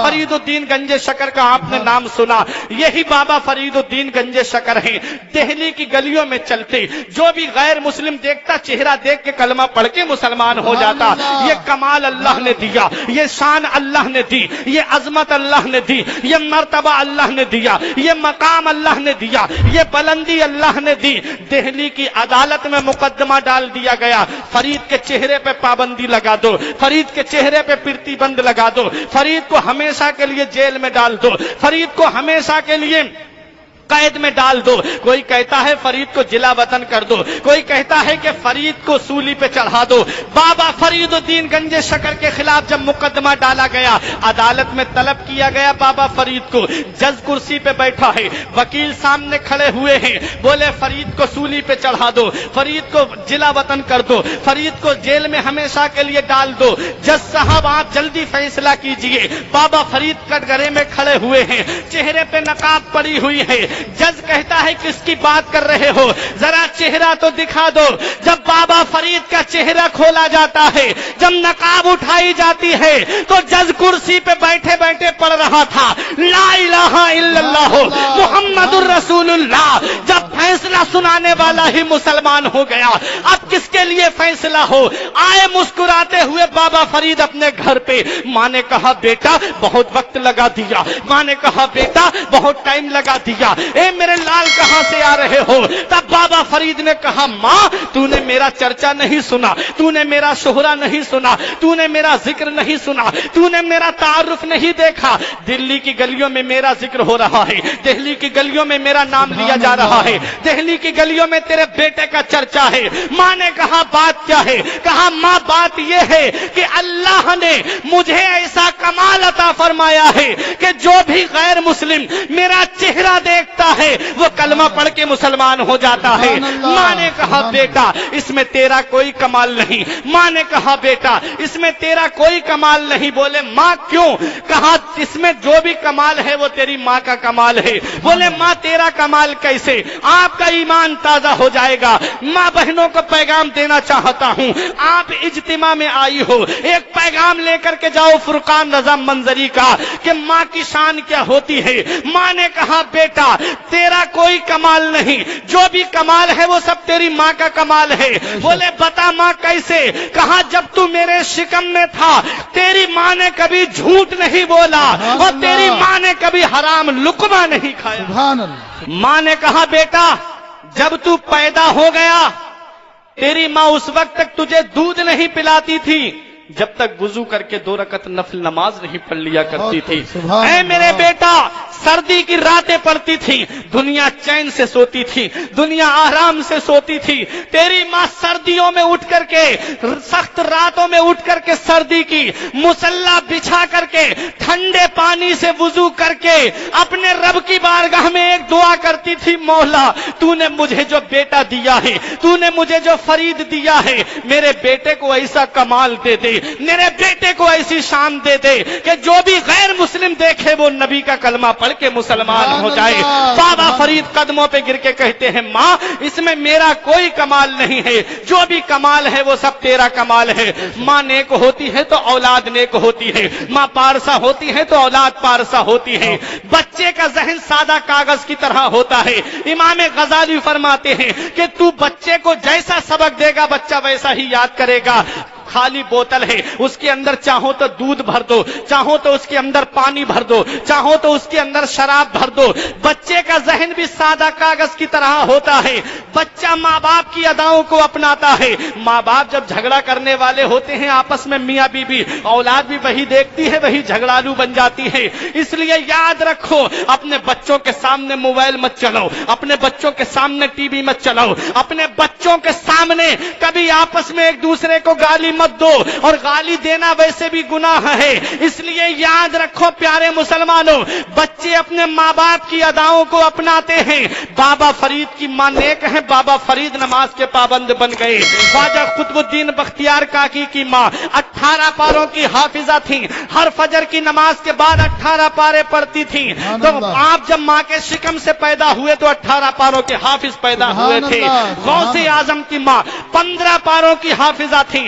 فرید الدین گنج شکر کا آپ نے نام سنا، یہی بابا فرید الدین گنج شکر ہیں۔ دہلی کی گلیوں میں چلتے، جو بھی غیر مسلم دیکھتا چہرہ دیکھ کے کلمہ پڑھ کے مسلمان ہو جاتا۔ یہ کمال اللہ نے دیا، یہ شان اللہ نے دی، یہ عظمت اللہ نے دی، یہ مرتبہ اللہ نے دیا، یہ مقام اللہ نے دیا، یہ بلندی اللہ نے دی۔ دہلی کی عدالت میں مقدمہ ڈال دیا گیا، فرید کے چہرے پہ پابندی لگا دو، فرید کے چہرے پہ پرتی بند لگا دو، فرید کو ہمیشہ کے لیے جیل میں ڈال دو، فرید کو ہمیشہ کے لیے قید میں ڈال دو۔ کوئی کہتا ہے فرید کو جلا وطن کر دو، کوئی کہتا ہے کہ فرید کو سولی پہ چڑھا دو۔ بابا فرید الدین گنج شکر کے خلاف جب مقدمہ ڈالا گیا، عدالت میں طلب کیا گیا بابا فرید کو، جج کرسی پہ بیٹھا ہے، وکیل سامنے کھڑے ہوئے ہیں، بولے فرید کو سولی پہ چڑھا دو، فرید کو جلا وطن کر دو، فرید کو جیل میں ہمیشہ کے لیے ڈال دو۔ جج صاحب آپ جلدی فیصلہ کیجئے۔ بابا فرید کٹگرے میں کھڑے ہوئے ہیں، چہرے پہ نقاب پڑی ہوئی ہے۔ جج کہتا ہے کس کی بات کر رہے ہو، ذرا چہرہ تو دکھا دو۔ جب بابا فرید کا چہرہ کھولا جاتا ہے، جب نقاب اٹھائی جاتی ہے، تو جج کرسی پہ بیٹھے بیٹھے پڑھ رہا تھا لا الہ الا اللہ محمد الرسول اللہ۔ جب فیصلہ سنانے والا ہی مسلمان ہو گیا، اب کس کے لیے فیصلہ ہو؟ آئے مسکراتے ہوئے بابا فرید اپنے گھر پہ۔ ماں نے کہا بیٹا بہت وقت لگا دیا، ماں نے کہا بیٹا بہت ٹائم لگا دیا، اے میرے لال کہاں سے آ رہے ہو؟ تب بابا فرید نے کہا ماں تو نے میرا چرچا نہیں سنا، تو نے میرا شہرہ نہیں سنا، تو نے میرا ذکر نہیں سنا، تو نے میرا تعارف نہیں دیکھا۔ دلی کی گلیوں میں میرا ذکر ہو رہا ہے، دہلی کی گلیوں میں میرا نام لیا جا رہا ہے، دہلی کی گلیوں میں تیرے بیٹے کا چرچا ہے۔ ماں نے کہا بات کیا ہے؟ کہا ماں بات یہ ہے کہ اللہ نے مجھے ایسا کمال عطا فرمایا ہے کہ جو بھی غیر مسلم میرا چہرہ دیکھتا ہے وہ کلمہ پڑھ کے مسلمان ہو جاتا ہے۔ ماں نے کہا بیٹا اس میں تیرا کوئی کمال نہیں، ماں نے کہا بیٹا اس میں تیرا کوئی کمال نہیں۔ بولے ماں کیوں؟ کہا اس میں جو بھی کمال ہے وہ تیری ماں کا کمال ہے۔ بولے ماں تیرا کمال کیسے؟ آپ کا ایمان تازہ ہو جائے گا۔ ماں بہنوں کو پیغام دینا چاہتا ہوں، آپ اجتماع میں آئی ہو، ایک پیغام لے کر کے جاؤ فرقان رضا منظری کا کہ ماں کی شان کیا ہوتی ہے۔ ماں نے کہا بیٹا تیرا کوئی کمال نہیں، جو بھی کمال ہے وہ سب تیری ماں کا کمال ہے۔ بولے بتا ماں کیسے؟ کہا جب تو میرے شکم میں تھا تیری ماں نے کبھی جھوٹ نہیں بولا اور تیری ماں نے کبھی حرام لقمہ نہیں کھایا۔ ماں نے کہا بیٹا جب تو پیدا ہو گیا تیری ماں اس وقت تک تجھے دودھ نہیں پلاتی تھی جب تک وضو کر کے 2 رکعت نفل نماز نہیں پڑھ لیا کرتی تھی۔ اے میرے بیٹا سردی کی راتیں پڑتی تھی، دنیا چین سے سوتی تھی، دنیا آرام سے سوتی تھی۔ تیری ماں سردیوں میں اٹھ کر کے، سخت راتوں میں اٹھ کر کے سردی کی مصلا بچھا کر کے ٹھنڈے پانی سے وضو کر کے اپنے رب کی بارگاہ میں ایک دعا کرتی تھی، مولا تو نے مجھے جو بیٹا دیا ہے، تو نے مجھے جو فرید دیا ہے، میرے بیٹے کو ایسا کمال دے دے، میرے بیٹے کو ایسی شان دے دے کہ جو بھی غیر مسلم دیکھے وہ نبی کا کلمہ پڑھ کے مسلمان ہو جائے۔ بابا فرید قدموں پہ گر کے کہتے ہیں ماں اس میں میرا کوئی کمال نہیں ہے، جو بھی کمال ہے وہ سب تیرا کمال ہے۔ ماں نیک ہوتی ہے تو اولاد نیک ہوتی ہے، ماں پارسا ہوتی ہے تو اولاد پارسا ہوتی ہے۔ بچے کا ذہن سادہ کاغذ کی طرح ہوتا ہے۔ امام غزالی فرماتے ہیں کہ تو بچے کو جیسا سبق دے گا بچہ ویسا ہی یاد کرے گا۔ خالی بوتل ہے، اس کے اندر چاہو تو دودھ بھر دو، چاہو تو اس کے اندر پانی بھر دو، چاہو تو اس کے اندر شراب بھر دو۔ بچے کا ذہن بھی سادہ کاغذ کی طرح ہوتا ہے۔ بچہ ماں باپ کی اداؤں کو اپناتا ہے۔ ماں باپ جب جھگڑا کرنے والے ہوتے ہیں آپس میں میاں بیوی، اولاد بھی وہی دیکھتی ہے، وہی جھگڑالو بن جاتی ہے۔ اس لیے یاد رکھو اپنے بچوں کے سامنے موبائل مت چلاؤ، اپنے بچوں کے سامنے ٹی وی مت چلاؤ، اپنے بچوں کے سامنے کبھی آپس میں ایک دوسرے کو گالی مت دو، اور گالی دینا ویسے بھی گناہ ہے۔ اس لیے یاد رکھو پیارے مسلمانوں، بچے اپنے ماں باپ کی اداؤں کو اپناتے ہیں۔ بابا فرید کی ماں نیک ہے، بابا فرید نماز کے پابند بن گئے۔ خواجہ قطب الدین بختیار کاکی کی ماں 18 پاروں کی حافظہ تھیں، ہر فجر کی نماز کے بعد 18 پارے پڑھتی تھیں۔ تو آپ جب ماں کے شکم سے پیدا ہوئے تو 18 پاروں کے حافظ پیدا ہوئے تھے۔ غوث اعظم کی ماں 15 پاروں کی حافظہ تھیں،